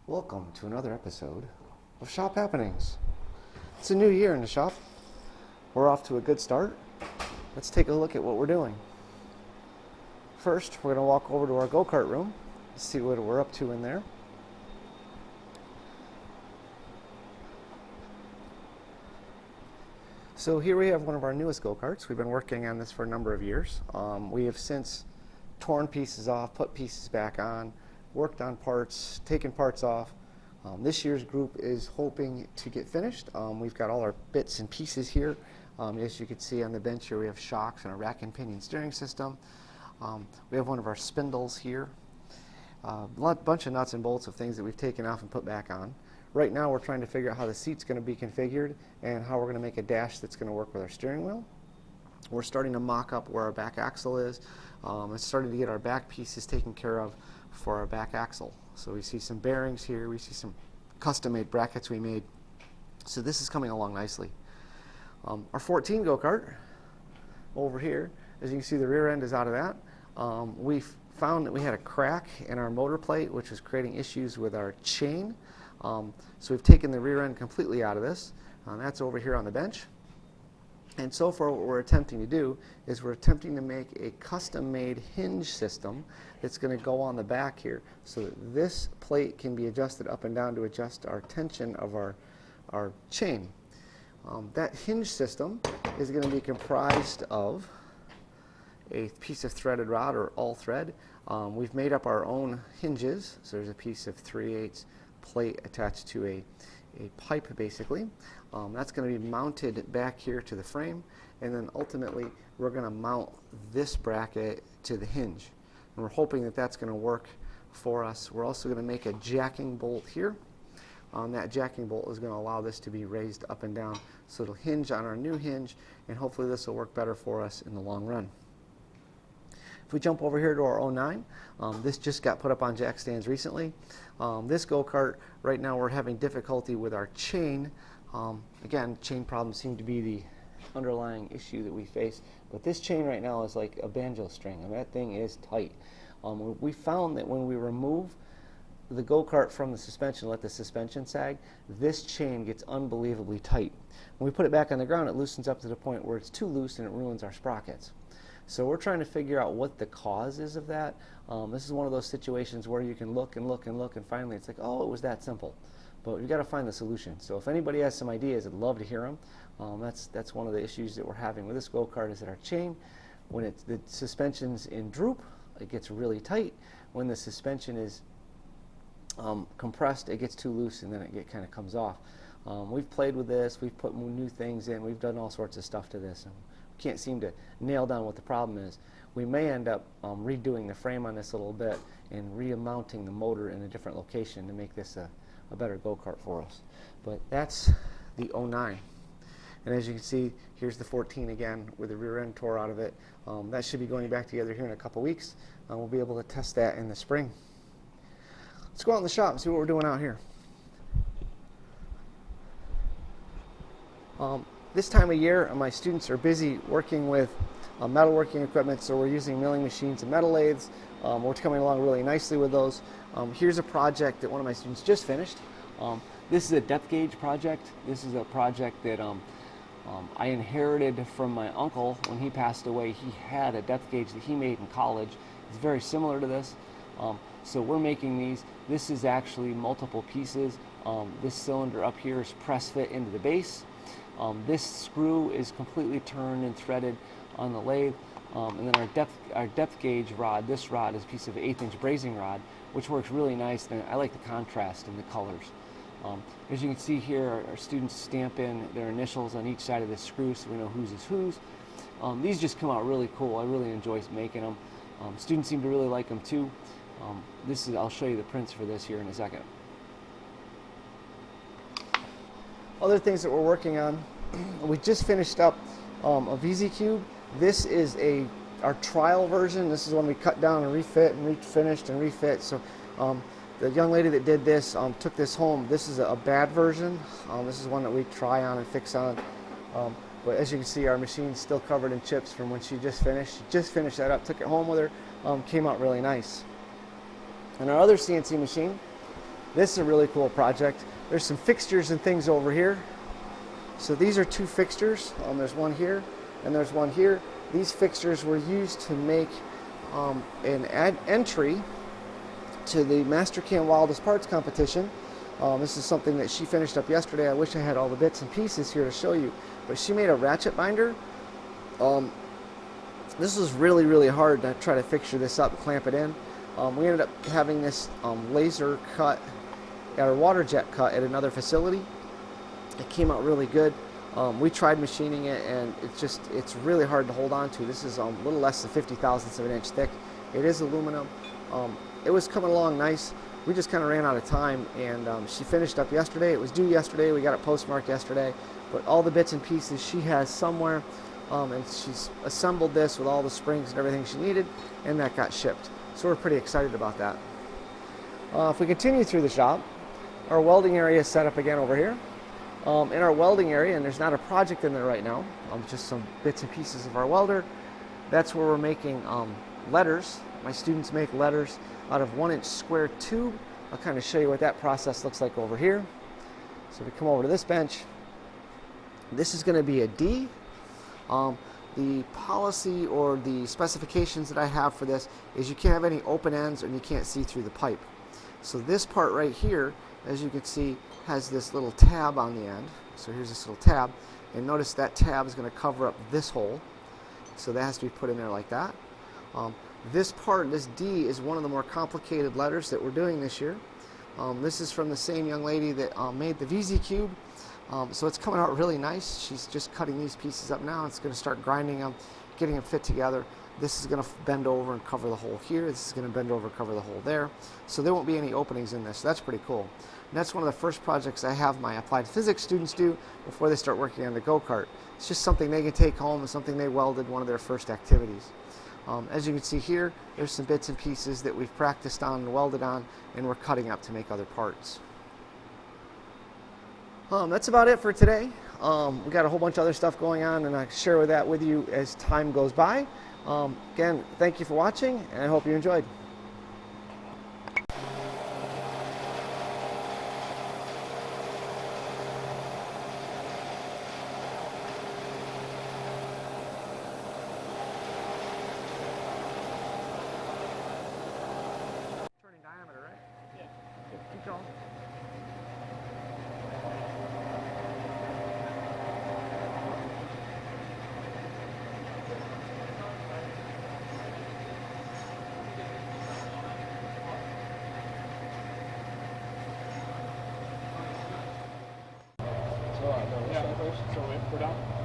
Welcome to another episode of Shop Happenings. It's a new year in the shop. We're off to a good start. Let's take a look at what we're doing. First, we're going to walk over to our go-kart room, see what we're up to in there. So here we have one of our newest go-karts. We've been working on this for a number of years. We have since torn pieces off, put pieces back on, worked on parts, taken parts off. This year's group is hoping to get finished. We've got all our bits and pieces here. As you can see on the bench here, we have shocks and a rack and pinion steering system. We have one of our spindles here. Bunch of nuts and bolts of things that we've taken off and put back on. Right now we're trying to figure out how the seat's going to be configured and how we're going to make a dash that's going to work with our steering wheel. We're starting to mock up where our back axle is. And starting to get our back pieces taken care of for our back axle. So we see some bearings here, we see some custom-made brackets we made. So this is coming along nicely. Our 14 go-kart over here, as you can see, the rear end is out of that. We found that we had a crack in our motor plate, which was creating issues with our chain. So we've taken the rear end completely out of this. That's over here on the bench. And so far what we're attempting to do is we're attempting to make a custom-made hinge system that's going to go on the back here so that this plate can be adjusted up and down to adjust our tension of our chain. That hinge system is going to be comprised of a piece of threaded rod or all thread. We've made up our own hinges, so there's a piece of 3/8 plate attached to a pipe basically. That's going to be mounted back here to the frame, and then ultimately we're going to mount this bracket to the hinge. And we're hoping that that's going to work for us. We're also going to make a jacking bolt here. That jacking bolt is going to allow this to be raised up and down so it'll hinge on our new hinge, and hopefully this will work better for us in the long run. If we jump over here to our 09, this just got put up on jack stands recently. This go-kart, right now we're having difficulty with our chain. Again, chain problems seem to be the underlying issue that we face, but this chain right now is like a banjo string. I mean, that thing is tight. We found that when we remove the go-kart from the suspension, let the suspension sag, this chain gets unbelievably tight. When we put it back on the ground, it loosens up to the point where it's too loose and it ruins our sprockets. So we're trying to figure out what the cause is of that. This is one of those situations where you can look and look and look, and finally it's like, oh, it was that simple. But we've got to find the solution. So if anybody has some ideas, I'd love to hear them. That's one of the issues that we're having with this go-kart is that our chain, when the suspension's in droop, it gets really tight. When the suspension is compressed, it gets too loose and then it kind of comes off. We've played with this, we've put new things in, we've done all sorts of stuff to this, and we can't seem to nail down what the problem is. We may end up redoing the frame on this a little bit and remounting the motor in a different location to make this a better go-kart for us. But that's the 09. And as you can see, here's the 14 again with the rear end tore out of it. That should be going back together here in a couple weeks. We'll be able to test that in the spring. Let's go out in the shop and see what we're doing out here. This time of year, my students are busy working with metalworking equipment, so we're using milling machines and metal lathes. We're coming along really nicely with those. Here's a project that one of my students just finished. This is a depth gauge project. This is a project that I inherited from my uncle when he passed away. He had a depth gauge that he made in college. It's very similar to this. So we're making these. This is actually multiple pieces. This cylinder up here is press fit into the base. This screw is completely turned and threaded on the lathe. And then our depth gauge rod, this rod is a piece of 1/8" brazing rod, which works really nice, and I like the contrast in the colors. As you can see here, our students stamp in their initials on each side of the screw so we know whose is whose. These just come out really cool. I really enjoy making them. Students seem to really like them too. I'll show you the prints for this here in a second. Other things that we're working on, we just finished up a VZ Cube. This is our trial version. This is one we cut down and refit and refinished and refit. So the young lady that did this took this home. This is a bad version. This is one that we try on and fix on. But as you can see, our machine's still covered in chips from when she just finished. She just finished that up, took it home with her, came out really nice. And our other CNC machine This is a really cool project. There's some fixtures and things over here. So these are two fixtures. There's one here and there's one here. These fixtures were used to make an entry to the Mastercam Wildest Parts competition. This is something that she finished up yesterday. I wish I had all the bits and pieces here to show you, but she made a ratchet binder. This was really, really hard to try to fixture this up, clamp it in. We ended up having this laser cut, or water jet cut at another facility. It came out really good. We tried machining it, and it's really hard to hold on to. This is a little less than 50 thousandths of an inch thick. It is aluminum. It was coming along nice. We just kind of ran out of time, and she finished up yesterday. It was due yesterday. We got it postmarked yesterday, but all the bits and pieces she has somewhere, and she's assembled this with all the springs and everything she needed, and that got shipped. So we're pretty excited about that. If we continue through the shop, our welding area is set up again over here. In our welding area, and there's not a project in there right now, just some bits and pieces of our welder. That's where we're making letters. My students make letters out of 1-inch square tube. I'll kind of show you what that process looks like over here. So we come over to this bench. This is going to be a D. The policy or the specifications that I have for this is you can't have any open ends and you can't see through the pipe. So this part right here, as you can see, has this little tab on the end. So here's this little tab, and notice that tab is going to cover up this hole. So that has to be put in there like that. This part, this D, is one of the more complicated letters that we're doing this year. This is from the same young lady that made the VZ Cube. So it's coming out really nice. She's just cutting these pieces up now. It's going to start grinding them, getting them fit together. This is going to bend over and cover the hole here. This is going to bend over and cover the hole there. So there won't be any openings in this. So that's pretty cool. And that's one of the first projects I have my applied physics students do before they start working on the go-kart. It's just something they can take home and something they welded, one of their first activities. As you can see here, there's some bits and pieces that we've practiced on and welded on, and we're cutting up to make other parts. That's about it for today. We got a whole bunch of other stuff going on, and I'll share that with you as time goes by. Again, thank you for watching, and I hope you enjoyed. Turning diameter, right? Yeah. Keep going. So we put down.